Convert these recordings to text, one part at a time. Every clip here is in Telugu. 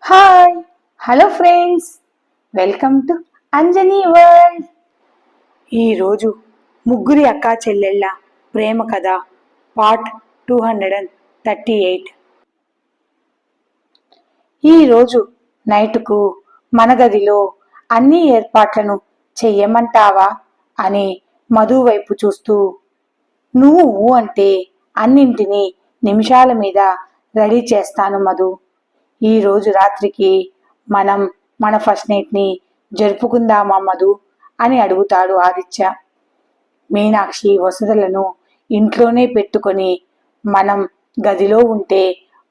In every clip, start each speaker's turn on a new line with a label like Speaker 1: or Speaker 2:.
Speaker 1: Hi hello friends, welcome to Anjani world. ఈరోజు ముగ్గురి అక్కా చెల్లెళ్ళ ప్రేమ కథ పార్ట్ 238. ఈరోజు నైటుకు మన గదిలో అన్ని ఏర్పాట్లను చెయ్యమంటావా అని మధు వైపు చూస్తూ, నువ్వు అంటే అన్నింటినీ నిమిషాల మీద రెడీ చేస్తాను మధు. ఈరోజు రాత్రికి మనం మన ఫస్ట్ నైట్ని జరుపుకుందామా మధు అని అడుగుతాడు ఆదిత్య. మీనాక్షి వసతులను ఇంట్లోనే పెట్టుకొని మనం గదిలో ఉంటే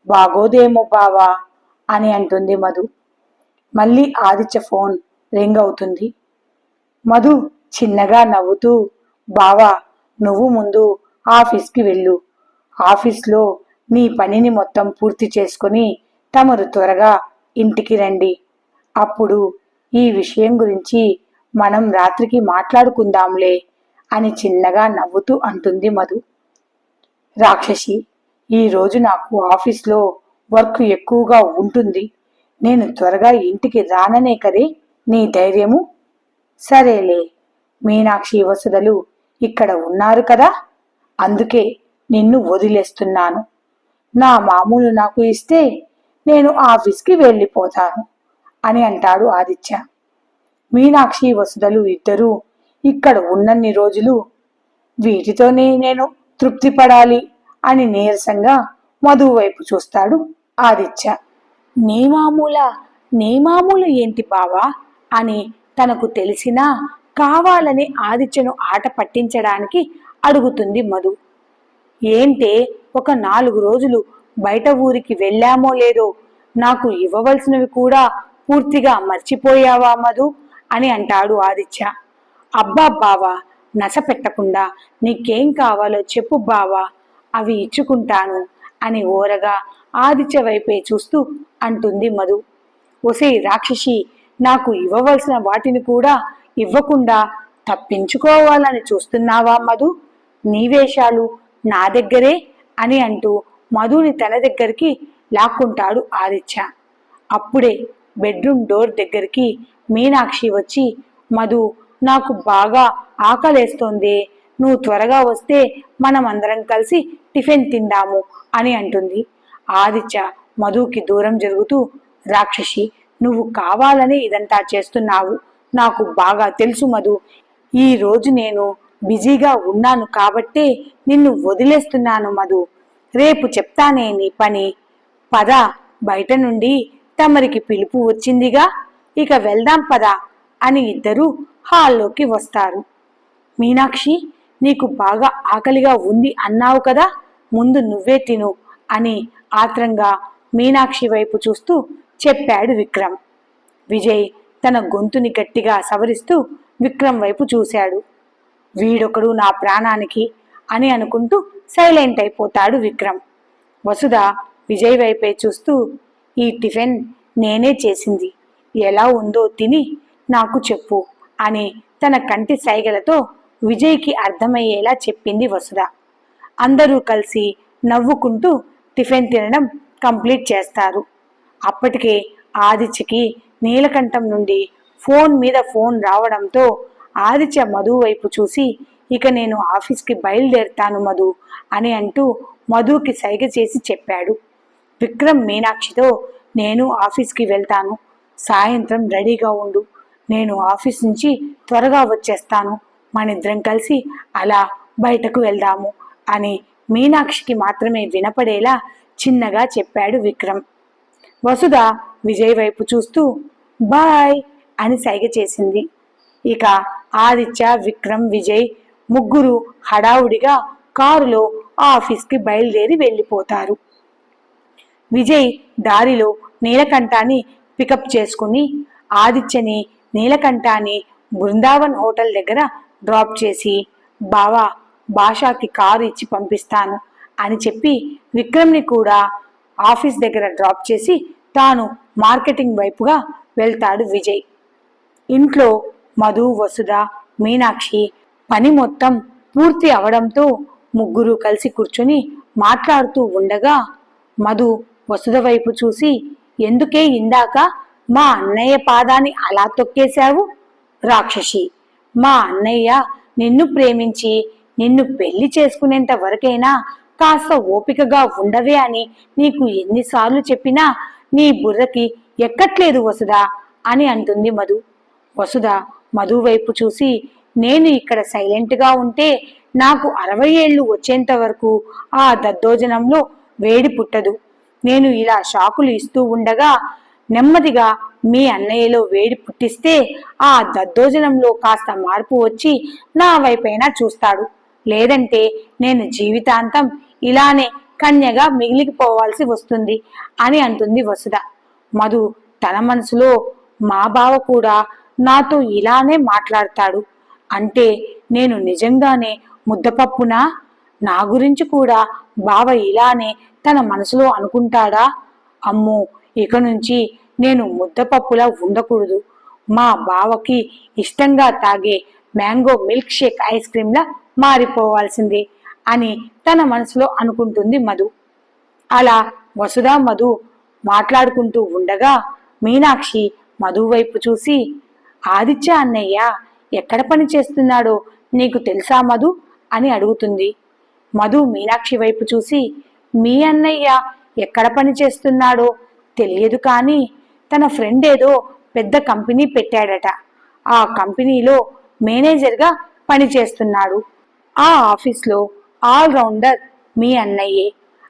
Speaker 1: బాగోదేమో బావా అని అంటుంది మధు. మళ్ళీ ఆదిత్య ఫోన్ రింగ్ అవుతుంది. మధు చిన్నగా నవ్వుతూ, బావా నువ్వు ముందు ఆఫీస్కి వెళ్ళు, ఆఫీస్లో నీ పనిని మొత్తం పూర్తి చేసుకొని తమరు త్వరగా ఇంటికి రండి, అప్పుడు ఈ విషయం గురించి మనం రాత్రికి మాట్లాడుకుందాంలే అని చిన్నగా నవ్వుతూ అంటుంది మధు. రాక్షసి, ఈరోజు నాకు ఆఫీస్లో వర్క్ ఎక్కువగా ఉంటుంది, నేను త్వరగా ఇంటికి రాననే కదే నీ ధైర్యము? సరేలే, మీనాక్షి వసుదలు ఇక్కడ ఉన్నారు కదా, అందుకే నిన్ను వదిలేస్తున్నాను. నా మామూలు నాకు ఇస్తే నేను ఆఫీస్కి వెళ్ళిపోతాను అని అంటాడు ఆదిత్య. మీనాక్షి వసుదలు ఇద్దరూ ఇక్కడ ఉన్నన్ని రోజులు వీటితోనే నేను తృప్తి పడాలి అని నీరసంగా మధు వైపు చూస్తాడు ఆదిత్య. నీ మామూలు ఏంటి బావా అని తనకు తెలిసినా కావాలని ఆదిత్యను ఆట పట్టించడానికి అడుగుతుంది మధు. ఏంటే, ఒక 4 రోజులు బయట ఊరికి వెళ్ళామో లేదో నాకు ఇవ్వవలసినవి కూడా పూర్తిగా మర్చిపోయావా మధు అని అంటాడు ఆదిత్య. అబ్బా బావా, నస పెట్టకుండా నీకేం కావాలో చెప్పు బావా, అవి ఇచ్చుకుంటాను అని ఓరగా ఆదిత్య వైపే చూస్తూ అంటుంది మధు. ఒసే రాక్షసి, నాకు ఇవ్వవలసిన వాటిని కూడా ఇవ్వకుండా తప్పించుకోవాలని చూస్తున్నావా మధు? నీ వేషాలు నా దగ్గరే అని అంటూ మధుని తన దగ్గరికి లాక్కుంటాడు ఆదిత్య. అప్పుడే బెడ్రూమ్ డోర్ దగ్గరికి మీనాక్షి వచ్చి, మధు నాకు బాగా ఆకలేస్తోంది, నువ్వు త్వరగా వస్తే మనం అందరం కలిసి టిఫిన్ తిందాము అని అంటుంది. ఆదిత్య మధుకి దూరం జరుగుతూ, రాక్షసి, నువ్వు కావాలని ఇదంతా చేస్తున్నావు, నాకు బాగా తెలుసు మధు. ఈ రోజు నేను బిజీగా ఉన్నాను కాబట్టే నిన్ను వదిలేస్తున్నాను మధు, రేపు చెప్తానే నీ పని. పద, బయట నుండి తమరికి పిలుపు వచ్చిందిగా, ఇక వెళ్దాం పద అని ఇద్దరూ హాల్లోకి వస్తారు. మీనాక్షి, నీకు బాగా ఆకలిగా ఉంది అన్నావు కదా, ముందు నువ్వే తిను అని ఆత్రంగా మీనాక్షి వైపు చూస్తూ చెప్పాడు విక్రమ్. విజయ్ తన గొంతుని గట్టిగా సవరిస్తూ విక్రమ్ వైపు చూశాడు. వీడొకడు నా ప్రాణానికి అని అనుకుంటూ సైలెంట్ అయిపోతాడు విక్రమ్. వసుధ విజయ్ వైపే చూస్తూ, ఈ టిఫిన్ నేనే చేసింది, ఎలా ఉందో తిని నాకు చెప్పు అని తన కంటి సైగలతో విజయ్కి అర్థమయ్యేలా చెప్పింది వసుధ. అందరూ కలిసి నవ్వుకుంటూ టిఫిన్ తినడం కంప్లీట్ చేస్తారు. అప్పటికే ఆదిత్యకి నీలకంఠం నుండి ఫోన్ మీద ఫోన్ రావడంతో ఆదిత్య మధు వైపు చూసి, ఇక నేను ఆఫీస్కి బయలుదేరుతాను మధు అని అంటూ మధుకి సైగ చేసి చెప్పాడు. విక్రమ్ మీనాక్షితో, నేను ఆఫీస్కి వెళ్తాను, సాయంత్రం రెడీగా ఉండు, నేను ఆఫీస్ నుంచి త్వరగా వచ్చేస్తాను, మనిద్దరం కలిసి అలా బయటకు వెళ్దాము అని మీనాక్షికి మాత్రమే వినపడేలా చిన్నగా చెప్పాడు విక్రమ్. వసుధ విజయ్ వైపు చూస్తూ బాయ్ అని సైగ చేసింది. ఇక ఆదిత్య, విక్రమ్, విజయ్ ముగ్గురు హడావుడిగా కారులో ఆఫీస్కి బయలుదేరి వెళ్ళిపోతారు. విజయ్ దారిలో నీలకంఠాన్ని పికప్ చేసుకుని ఆదిత్యని, నీలకంఠాన్ని బృందావన్ హోటల్ దగ్గర డ్రాప్ చేసి, బావా భాషకి కారు ఇచ్చి పంపిస్తాను అని చెప్పి విక్రమ్ని కూడా ఆఫీస్ దగ్గర డ్రాప్ చేసి తాను మార్కెటింగ్ వైపుగా వెళ్తాడు విజయ్. ఇంట్లో మధు, వసుధ, మీనాక్షి పని మొత్తం పూర్తి అవడంతో ముగ్గురు కలిసి కూర్చొని మాట్లాడుతూ ఉండగా మధు వసుధ వైపు చూసి, ఎందుకే ఇందాక మా అన్నయ్య పాదాన్ని అలా తొక్కేశావు? రాక్షసి, మా అన్నయ్య నిన్ను ప్రేమించి నిన్ను పెళ్లి చేసుకునేంత వరకైనా కాస్త ఓపికగా ఉండవే అని నీకు ఎన్నిసార్లు చెప్పినా నీ బుర్రకి ఎక్కట్లేదు వసుదా అని అంటుంది మధు. వసుధ మధు వైపు చూసి, నేను ఇక్కడ సైలెంట్గా ఉంటే నాకు 60 ఏళ్లు వచ్చేంత వరకు ఆ దద్దోజనంలో వేడి పుట్టదు. నేను ఇలా షాకులు ఇస్తూ ఉండగా నెమ్మదిగా మీ అన్నయ్యలో వేడి పుట్టిస్తే ఆ దద్దోజనంలో కాస్త మార్పు వచ్చి నా వైపైనా చూస్తాడు. లేదంటే నేను జీవితాంతం ఇలానే కన్యగా మిగిలిపోవాల్సి వస్తుంది అని అంటుంది వసుధ. మధు తన మనసులో, మా బావ కూడా నాతో ఇలానే మాట్లాడతాడు అంటే నేను నిజంగానే ముద్దపప్పునా? నా గురించి కూడా బావ ఇలానే తన మనసులో అనుకుంటాడా? అమ్మో, ఇక నుంచి నేను ముద్దపప్పులా ఉండకూడదు. మా బావకి ఇష్టంగా తాగే మ్యాంగో మిల్క్ షేక్ ఐస్ క్రీమ్లా మారిపోవాల్సిందే అని తన మనసులో అనుకుంటుంది మధు. అలా వసుధ మధు మాట్లాడుకుంటూ ఉండగా మీనాక్షి మధు వైపు చూసి, ఆదిత్య అన్నయ్య ఎక్కడ పని చేస్తున్నాడో నీకు తెలుసా మధు అని అడుగుతుంది. మధు మీనాక్షి వైపు చూసి, మీ అన్నయ్య ఎక్కడ పని చేస్తున్నాడో తెలియదు, కానీ తన ఫ్రెండ్ ఏదో పెద్ద కంపెనీ పెట్టాడట. ఆ కంపెనీలో మేనేజర్గా పనిచేస్తున్నాడు. ఆ ఆఫీస్లో ఆల్రౌండర్ మీ అన్నయ్యే.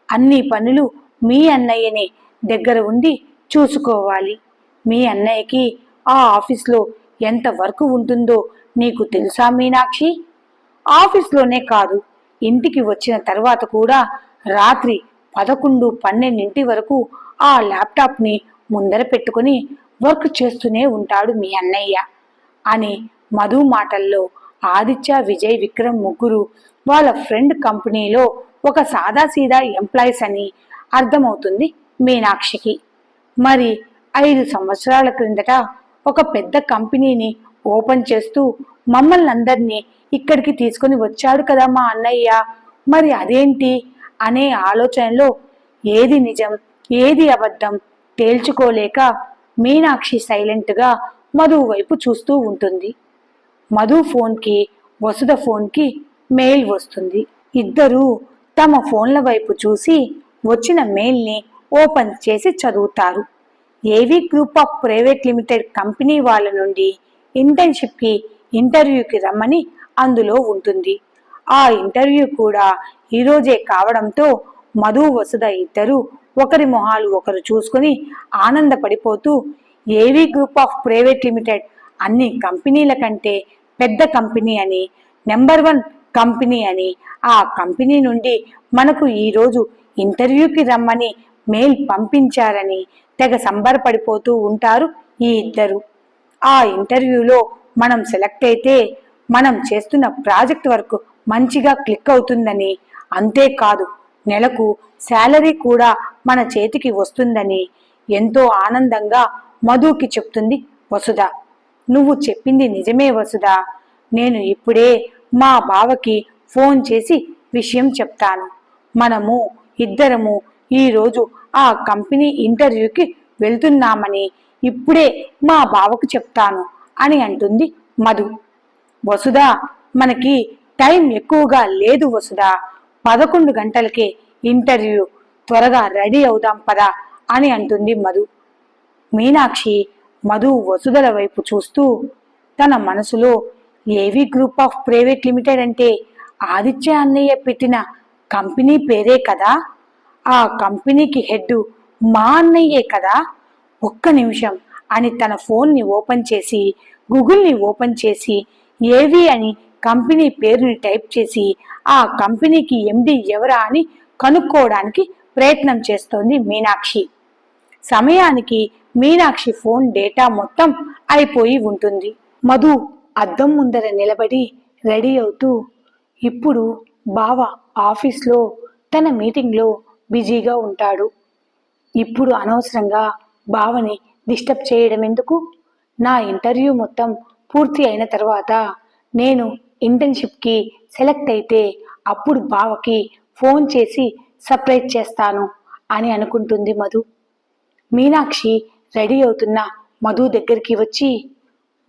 Speaker 1: అన్ని పనులు మీ అన్నయ్యనే దగ్గర ఉండి చూసుకోవాలి. మీ అన్నయ్యకి ఆ ఆఫీస్లో ఎంత వర్క్ ఉంటుందో నీకు తెలుసా మీనాక్షి? ఆఫీస్లోనే కాదు, ఇంటికి వచ్చిన తర్వాత కూడా రాత్రి 11-12 వరకు ఆ ల్యాప్టాప్ని ముందర పెట్టుకుని వర్క్ చేస్తూనే ఉంటాడు మీ అన్నయ్య అని మధు మాటల్లో ఆదిత్య, విజయ్, విక్రమ్ ముగ్గురు వాళ్ళ ఫ్రెండ్ కంపెనీలో ఒక సాదాసీదా ఎంప్లాయీస్ అని అర్థమవుతుంది మీనాక్షికి. మరి 5 సంవత్సరాల క్రిందట ఒక పెద్ద కంపెనీని ఓపెన్ చేస్తూ మమ్మల్ని అందరినీ ఇక్కడికి తీసుకుని వచ్చాడు కదా మా అన్నయ్య. మరి అదేంటి అనే ఆలోచనలో ఏది నిజం ఏది అబద్ధం తేల్చుకోలేక మీనాక్షి సైలెంట్గా మధు వైపు చూస్తూ ఉంటుంది. మధు ఫోన్కి వసుధ ఫోన్కి మెయిల్ వస్తుంది. ఇద్దరూ తమ ఫోన్ల వైపు చూసి వచ్చిన మెయిల్ని ఓపెన్ చేసి చదువుతారు. ఏవి group of private limited company వాళ్ళ నుండి ఇంటర్న్షిప్కి ఇంటర్వ్యూకి రమ్మని అందులో ఉంటుంది. ఆ ఇంటర్వ్యూ కూడా ఈరోజే కావడంతో మధు వసుధ ఇద్దరు ఒకరి మొహాలు ఒకరు చూసుకుని ఆనందపడిపోతూ, ఏవి గ్రూప్ ఆఫ్ ప్రైవేట్ లిమిటెడ్ అన్ని కంపెనీల కంటే పెద్ద కంపెనీ అని, నెంబర్ 1 కంపెనీ అని, ఆ కంపెనీ నుండి మనకు ఈరోజు ఇంటర్వ్యూకి రమ్మని మెయిల్ పంపించారని తెగ సంబరపడిపోతూ ఉంటారు ఈ ఇద్దరు. ఆ ఇంటర్వ్యూలో మనం సెలెక్ట్ అయితే మనం చేస్తున్న ప్రాజెక్ట్ వర్క్ మంచిగా క్లిక్ అవుతుందని, అంతేకాదు నెలకు శాలరీ కూడా మన చేతికి వస్తుందని ఎంతో ఆనందంగా మధుకి చెప్తుంది వసుధ. నువ్వు చెప్పింది నిజమే వసుధ. నేను ఇప్పుడే మా బావకి ఫోన్ చేసి విషయం చెప్తాను. మనము ఇద్దరము ఈరోజు ఆ కంపెనీ ఇంటర్వ్యూకి వెళ్తున్నామని ఇప్పుడే మా బావకు చెప్తాను అని అంటుంది మధు. వసుధ, మనకి టైం ఎక్కువగా లేదు వసుధ, 11 గంటలకే ఇంటర్వ్యూ, త్వరగా రెడీ అవుదాం పదా అని అంటుంది మధు. మీనాక్షి మధు వసుధల వైపు చూస్తూ తన మనసులో, ఏవి గ్రూప్ ఆఫ్ ప్రైవేట్ లిమిటెడ్ అంటే ఆదిత్య అన్నయ్య పెట్టిన కంపెనీ పేరే కదా, ఆ కంపెనీకి హెడ్ మా అన్నయ్యే కదా, ఒక్క నిమిషం అని తన ఫోన్ని ఓపెన్ చేసి గూగుల్ని ఓపెన్ చేసి ఏవి అని కంపెనీ పేరుని టైప్ చేసి ఆ కంపెనీకి ఎండి ఎవరా అని కనుక్కోవడానికి ప్రయత్నం చేస్తోంది మీనాక్షి. సమయానికి మీనాక్షి ఫోన్ డేటా మొత్తం అయిపోయి ఉంటుంది. మధు అద్దం ముందర నిలబడి రెడీ అవుతూ, ఇప్పుడు బావ ఆఫీస్లో తన మీటింగ్లో బిజీగా ఉంటాడు. ఇప్పుడు అనవసరంగా బావని డిస్టర్బ్ చేయడం ఎందుకు? నా ఇంటర్వ్యూ మొత్తం పూర్తి అయిన తర్వాత నేను ఇంటర్న్షిప్కి సెలెక్ట్ అయితే అప్పుడు బావకి ఫోన్ చేసి సర్ప్రైజ్ చేస్తాను అని అనుకుంటుంది మధు. మీనాక్షి రెడీ అవుతున్న మధు దగ్గరికి వచ్చి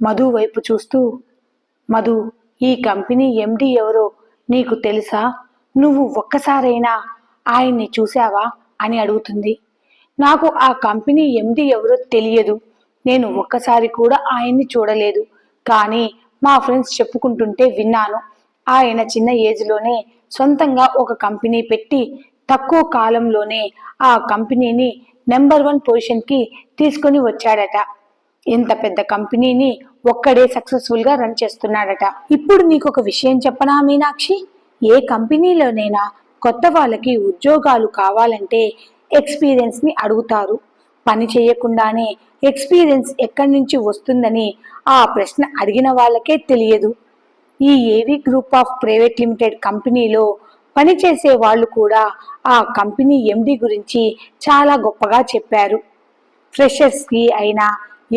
Speaker 1: మధు వైపు చూస్తూ, మధు, ఈ కంపెనీ ఎండి ఎవరో నీకు తెలుసా? నువ్వు ఒక్కసారైనా ఆయన్ని చూశావా అని అడుగుతుంది. నాకు ఆ కంపెనీ ఎండి ఎవరో తెలియదు. నేను ఒక్కసారి కూడా ఆయన్ని చూడలేదు. కానీ మా ఫ్రెండ్స్ చెప్పుకుంటుంటే విన్నాను. ఆయన చిన్న ఏజ్లోనే సొంతంగా ఒక కంపెనీ పెట్టి తక్కువ కాలంలోనే ఆ కంపెనీని నెంబర్ 1 పొజిషన్కి తీసుకొని వచ్చాడట. ఇంత పెద్ద కంపెనీని ఒక్కడే సక్సెస్ఫుల్ గా రన్ చేస్తున్నాడట. ఇప్పుడు నీకు ఒక విషయం చెప్పనా మీనాక్షి? ఏ కంపెనీలోనైనా కొత్త వాళ్ళకి ఉద్యోగాలు కావాలంటే ఎక్స్పీరియన్స్ ని అడుగుతారు. పని చేయకుండానే ఎక్స్పీరియన్స్ ఎక్కడి నుంచి వస్తుందని ఆ ప్రశ్న అడిగిన వాళ్ళకే తెలియదు. ఈ ఏవి గ్రూప్ ఆఫ్ ప్రైవేట్ లిమిటెడ్ కంపెనీలో పనిచేసే వాళ్ళు కూడా ఆ కంపెనీ ఎండి గురించి చాలా గొప్పగా చెప్పారు. ఫ్రెషర్స్కి అయినా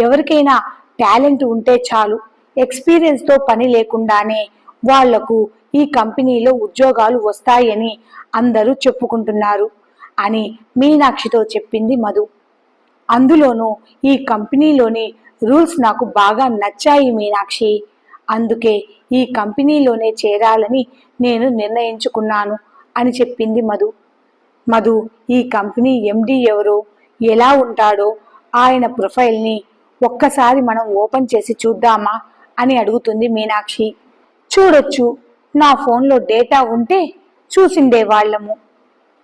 Speaker 1: ఎవరికైనా టాలెంట్ ఉంటే చాలు, ఎక్స్పీరియన్స్తో పని లేకుండానే వాళ్లకు ఈ కంపెనీలో ఉద్యోగాలు వస్తాయని అందరూ చెప్పుకుంటున్నారు అని మీనాక్షితో చెప్పింది మధు. అందులోనూ ఈ కంపెనీలోని రూల్స్ నాకు బాగా నచ్చాయి మీనాక్షి. అందుకే ఈ కంపెనీలోనే చేరాలని నేను నిర్ణయించుకున్నాను అని చెప్పింది మధు. మధు, ఈ కంపెనీ ఎండి ఎవరో, ఎలా ఉంటాడో, ఆయన ప్రొఫైల్ని ఒక్కసారి మనం ఓపెన్ చేసి చూద్దామా అని అడుగుతుంది మీనాక్షి. చూడొచ్చు, నా ఫోన్లో డేటా ఉంటే చూసిండే వాళ్ళము.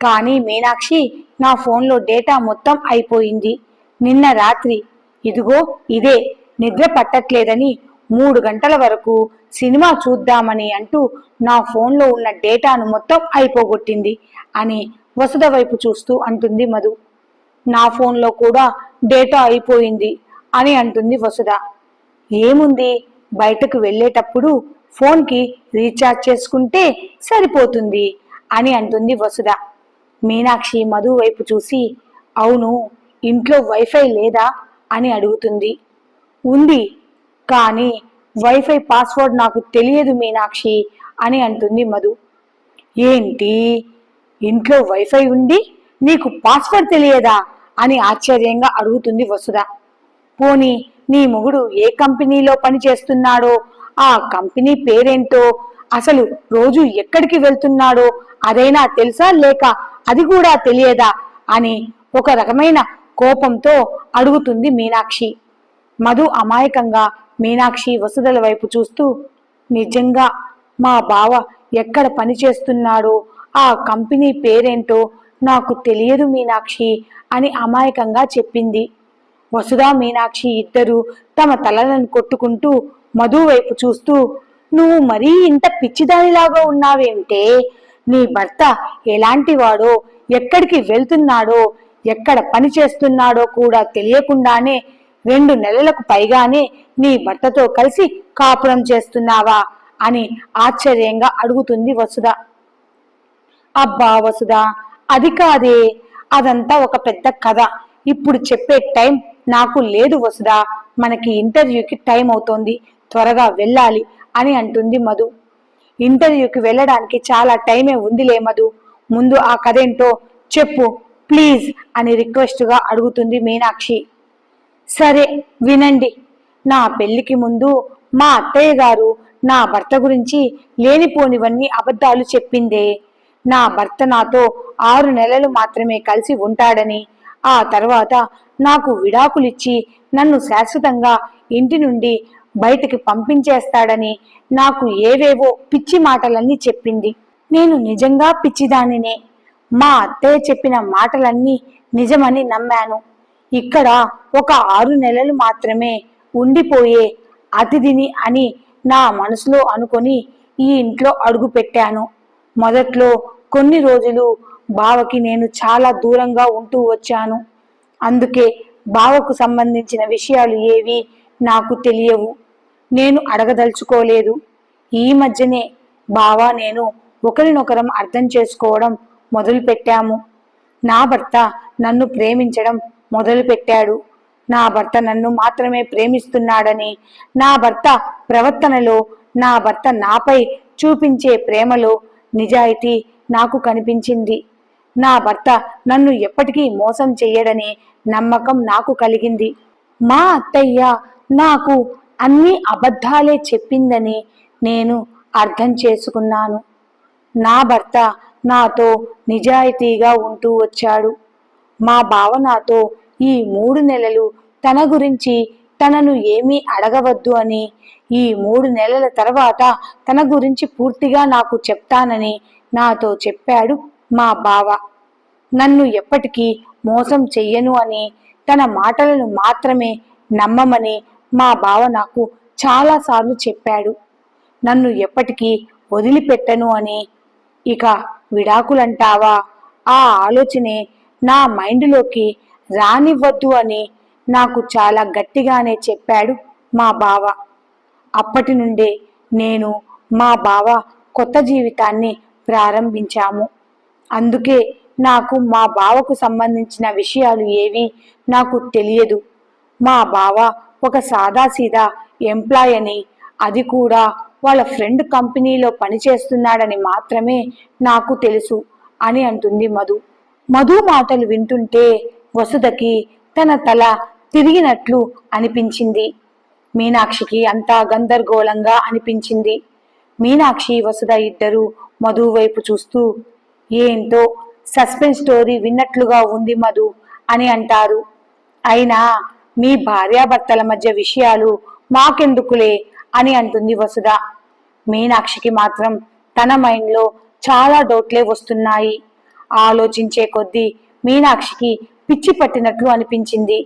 Speaker 1: కానీ మీనాక్షి, నా ఫోన్లో డేటా మొత్తం అయిపోయింది. నిన్న రాత్రి ఇదిగో ఇదే నిద్ర పట్టట్లేదని 3 గంటల వరకు సినిమా చూద్దామని అంటూ నా ఫోన్లో ఉన్న డేటాను మొత్తం అయిపోగొట్టింది అని వసుధ వైపు చూస్తూ అంటుంది మధు. నా ఫోన్లో కూడా డేటా అయిపోయింది అని అంటుంది వసుధ. ఏముంది, బయటకు వెళ్ళేటప్పుడు ఫోన్కి రీఛార్జ్ చేసుకుంటే సరిపోతుంది అని అంటుంది వసుధ. మీనాక్షి మధు వైపు చూసి, అవును, ఇంట్లో వైఫై లేదా అని అడుగుతుంది. ఉంది, కానీ వైఫై పాస్వర్డ్ నాకు తెలియదు మీనాక్షి అని అంటుంది మధు. ఏంటి, ఇంట్లో వైఫై ఉండి నీకు పాస్వర్డ్ తెలియదా అని ఆశ్చర్యంగా అడుగుతుంది వసుధ. పోనీ నీ మొగుడు ఏ కంపెనీలో పని చేస్తున్నాడో, ఆ కంపెనీ పేరేంటో, అసలు రోజు ఎక్కడికి వెళ్తున్నాడో అదైనా తెలుసా, లేక అది కూడా తెలియదా అని ఒక రకమైన కోపంతో అడుగుతుంది మీనాక్షి. మధు అమాయకంగా మీనాక్షి వసుధల వైపు చూస్తూ, నిజంగా మా బావ ఎక్కడ పని చేస్తున్నాడో, ఆ కంపెనీ పేరేంటో నాకు తెలియదు మీనాక్షి అని అమాయకంగా చెప్పింది. వసుధ మీనాక్షి ఇద్దరు తమ తలలను కొట్టుకుంటూ మధు వైపు చూస్తూ, నువ్వు మరీ ఇంత పిచ్చిదానిలాగా ఉన్నావేంటే? నీ భర్త ఎలాంటి వాడో, ఎక్కడికి వెళ్తున్నాడో, ఎక్కడ పని చేస్తున్నాడో కూడా తెలియకుండానే 2 నెలలకు పైగానే నీ భర్తతో కలిసి కాపురం చేస్తున్నావా అని ఆశ్చర్యంగా అడుగుతుంది వసుధ. అబ్బా వసుధ, అది కాదే, అదంతా ఒక పెద్ద కథ. ఇప్పుడు చెప్పే టైం నాకు లేదు వసుధ, మనకి ఇంటర్వ్యూకి టైం అవుతోంది, త్వరగా వెళ్ళాలి అని అంటుంది మధు. ఇంటర్వ్యూకి వెళ్ళడానికి చాలా టైమే ఉందిలే మధు, ముందు ఆ కథేంటో చెప్పు ప్లీజ్ అని రిక్వెస్ట్గా అడుగుతుంది మీనాక్షి. సరే వినండి, నా పెళ్లికి ముందు మా అత్తయ్య గారు నా భర్త గురించి లేనిపోనివన్నీ అబద్ధాలు చెప్పిందే. నా భర్త నాతో 6 నెలలు మాత్రమే కలిసి ఉంటాడని, ఆ తర్వాత నాకు విడాకులిచ్చి నన్ను శాశ్వతంగా ఇంటి నుండి బయటికి పంపించేస్తాడని నాకు ఏవేవో పిచ్చి మాటలన్నీ చెప్పింది. నేను నిజంగా పిచ్చిదానినే. మా అత్తయ్య చెప్పిన మాటలన్నీ నిజమని నమ్మాను. ఇక్కడ ఒక 6 నెలలు మాత్రమే ఉండిపోయే అతిథిని అని నా మనసులో అనుకొని ఈ ఇంట్లో అడుగు పెట్టాను. మొదట్లో కొన్ని రోజులు బావకి నేను చాలా దూరంగా ఉంటూ వచ్చాను. అందుకే బావకు సంబంధించిన విషయాలు ఏవి నాకు తెలియవు, నేను అడగదలుచుకోలేదు. ఈ మధ్యనే బావ నేను ఒకరినొకరం అర్థం చేసుకోవడం మొదలు పెట్టాము. నా భర్త నన్ను ప్రేమించడం మొదలు పెట్టాడు. నా భర్త నన్ను మాత్రమే ప్రేమిస్తున్నాడని, నా భర్త ప్రవర్తనలో, నా భర్త నాపై చూపించే ప్రేమలో నిజాయితీ నాకు కనిపించింది. నా భర్త నన్ను ఎప్పటికీ మోసం చెయ్యడని నమ్మకం నాకు కలిగింది. మా అత్తయ్య నాకు అన్ని అబద్ధాలే చెప్పిందని నేను అర్థం చేసుకున్నాను. నా భర్త నాతో నిజాయితీగా ఉంటూ వచ్చాడు. మా బావ నాతో ఈ 3 నెలలు తన గురించి తనను ఏమీ అడగవద్దు అని, ఈ 3 నెలల తర్వాత తన గురించి పూర్తిగా నాకు చెప్తానని నాతో చెప్పాడు మా బావ. నన్ను ఎప్పటికీ మోసం చెయ్యను అని, తన మాటలను మాత్రమే నమ్మమని మా బావ నాకు చాలాసార్లు చెప్పాడు. నన్ను ఎప్పటికీ వదిలిపెట్టను అని. ఇక విడాకులంటావా, ఆ ఆలోచనే నా మైండ్లోకి రానివ్వద్దు అని నాకు చాలా గట్టిగానే చెప్పాడు మా బావ. అప్పటి నుండే నేను మా బావ కొత్త జీవితాన్ని ప్రారంభించాము. అందుకే నాకు మా బావకు సంబంధించిన విషయాలు ఏవి నాకు తెలియదు. మా బావ ఒక సాదాసీదా ఎంప్లాయ్ అని, అది కూడా వాళ్ళ ఫ్రెండ్ కంపెనీలో పనిచేస్తున్నాడని మాత్రమే నాకు తెలుసు అని అంటుంది మధు. మధు మాటలు వింటుంటే వసుధకి తన తల తిరిగినట్లు అనిపించింది. మీనాక్షికి అంతా గందరగోళంగా అనిపించింది. మీనాక్షి, వసుధ ఇద్దరు మధు వైపు చూస్తూ, ఏంటో సస్పెన్స్ స్టోరీ విన్నట్లుగా ఉంది మధు అని అంటారు. అయినా మీ భార్యాభర్తల మధ్య విషయాలు మాకెందుకులే అని అంటుంది వసుధ. మీనాక్షికి మాత్రం తన మైండ్లో చాలా డౌట్లే వస్తున్నాయి. ఆలోచించే కొద్దీ మీనాక్షికి పిచ్చి పట్టినట్లు అనిపించింది.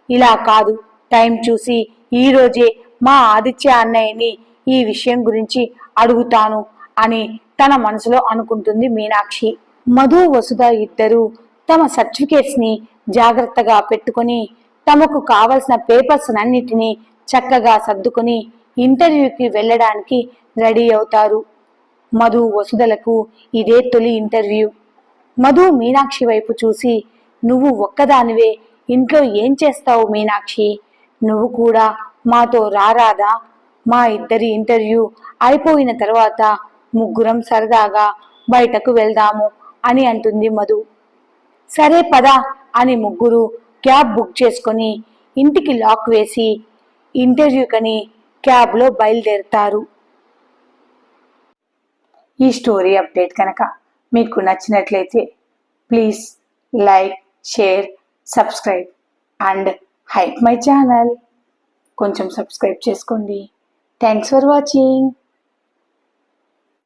Speaker 1: ఇలా కాదు, టైం చూసి ఈ రోజే మా ఆదిత్య అన్నయ్యని ఈ విషయం గురించి అడుగుతాను అని తన మనసులో అనుకుంటుంది మీనాక్షి. మధు, వసుధ ఇద్దరు తమ సర్టిఫికేట్స్ ని జాగ్రత్తగా పెట్టుకుని, తమకు కావలసిన పేపర్స్ అన్నిటినీ చక్కగా సర్దుకుని ఇంటర్వ్యూకి వెళ్ళడానికి రెడీ అవుతారు. మధు, వసుధలకు ఇదే తొలి ఇంటర్వ్యూ. మధు మీనాక్షి వైపు చూసి, నువ్వు ఒక్కదానివే ఇంట్లో ఏం చేస్తావు మీనాక్షి? నువ్వు కూడా మాతో రారాదా? మా ఇద్దరి ఇంటర్వ్యూ అయిపోయిన తర్వాత ముగ్గురం సరదాగా బయటకు వెళ్దాము అని అంటుంది మధు. సరే పద అని ముగ్గురు క్యాబ్ బుక్ చేసుకొని ఇంటికి లాక్ వేసి ఇంటర్వ్యూకని క్యాబ్లో బయలుదేరుతారు. ఈ స్టోరీ అప్డేట్ కనుక మీకు నచ్చినట్లయితే please like, share, subscribe and hype my channel. కొంచెం సబ్స్క్రైబ్ చేసుకోండి. Thanks for watching.